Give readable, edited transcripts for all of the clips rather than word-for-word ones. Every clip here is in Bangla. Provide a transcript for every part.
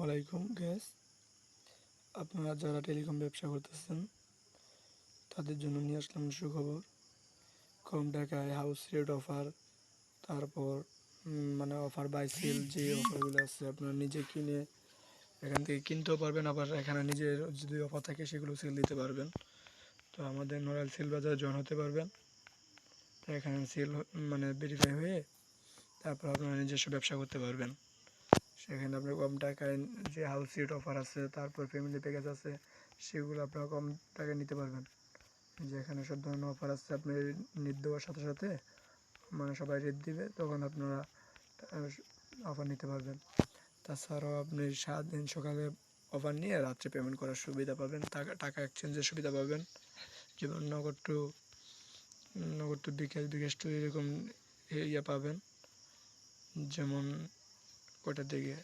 আলাইকুম গ্যাস। আপনারা যারা টেলিকম ব্যবসা করতেছেন তাদের জন্য নিয়ে আসলাম সুখবর। কম টাকায় হাউস রেট অফার, তারপর মানে অফার বাই সেল, যে অফারগুলো আছে আপনারা নিজে কিনে এখান থেকে কিনতেও পারবেন, আবার এখানে নিজের যদি অফার থাকে সেগুলো সেল দিতে পারবেন। তো আমাদের নড়াইল সেল বাজারে জয়েন হতে পারবেন। তো এখানে সেল মানে ভেরিফাই হয়ে তারপর আপনারা নিজস্ব ব্যবসা করতে পারবেন। সেখানে আপনি কম টাকায় যে হাউস রেট অফার আছে, তারপর ফ্যামিলি প্যাকেজ আছে, সেগুলো আপনারা কম টাকায় নিতে পারবেন। যেখানে সব ধরনের অফার আছে, আপনি নেট দেওয়ার সাথে সাথে মানে সবাই রেট দিবে, তখন আপনারা অফার নিতে পারবেন। তাছাড়াও আপনি 7 দিন সকালে অফার নিয়ে রাত্রে পেমেন্ট করার সুবিধা পাবেন, টাকা এক্সচেঞ্জের সুবিধা পাবেন। যেমন নগদ টু বিকাশ টু এরকম ইয়ে পাবেন। যেমন কটার দিকে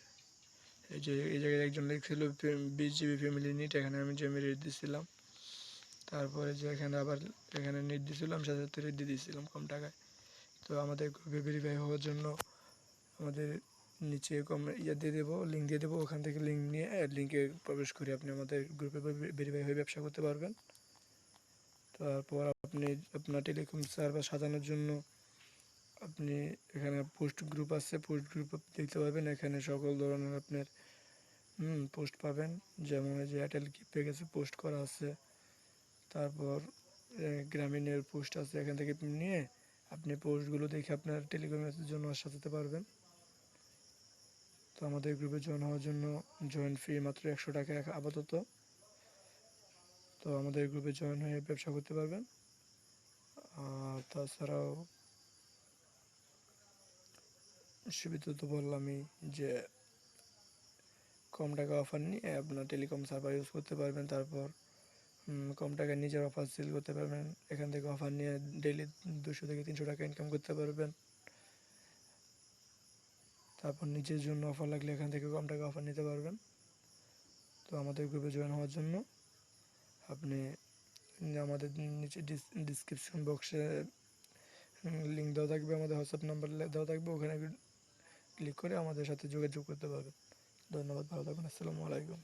এই জায়গায় একজন লিখছিল 20 GB ফ্যামিলি নেট, এখানে আমি জেমে রেট দিয়েছিলাম। তারপরে যে এখানে নেট দিয়েছিলাম, সাথে সাথে রেট দিয়ে দিয়েছিলাম কম টাকায়। তো আমাদের গ্রুপে ভেরিফাই হওয়ার জন্য আমাদের নিচে দিয়ে দেবো, লিঙ্ক দিয়ে দেবো। ওখান থেকে লিঙ্ক নিয়ে লিঙ্কে প্রবেশ করে আপনি আমাদের গ্রুপে ভেরিফাই হয়ে ব্যবসা করতে পারবেন। তারপর আপনি আপনার টেলিকম সার্ভার সাজানোর জন্য আপনি এখানে পোস্ট গ্রুপ আছে, পোস্ট গ্রুপ দেখতে পাবেন। এখানে সকল ধরনের আপনার পোস্ট পাবেন। যেমন এই যে এয়ারটেল কি প্যাকেজে পোস্ট করা আছে, তারপর গ্রামীণের পোস্ট আছে। এখান থেকে নিয়ে আপনি পোস্টগুলো দেখে আপনার টেলিকমের জন্য সাজাতে পারবেন। তো আমাদের গ্রুপে জয়েন হওয়ার জন্য জয়েন ফি মাত্র 100 টাকা আপাতত। তো আমাদের গ্রুপে জয়েন হয়ে ব্যবসা করতে পারবেন। আর তাছাড়াও সুবিধা তো বললামই, যে কম টাকা অফার নিয়ে আপনার টেলিকম সার্ভার ইউজ করতে পারবেন। তারপর কম টাকায় নিজের অফার সেল করতে পারবেন। এখান থেকে অফার নিয়ে ডেইলি 200 থেকে 300 টাকা ইনকাম করতে পারবেন। তারপর নিজের জন্য অফার লাগলে এখান থেকে কম টাকা অফার নিতে পারবেন। তো আমাদের গ্রুপে জয়েন হওয়ার জন্য আপনি আমাদের নিচে ডিসক্রিপশন বক্সে লিঙ্ক দেওয়া থাকবে, আমাদের হোয়াটসঅ্যাপ নাম্বার দেওয়া থাকবে, ওখানে ক্লিক করে আমাদের সাথে যোগাযোগ করতে পারবেন। ধন্যবাদ, ভালো থাকুন, আসসালামু আলাইকুম।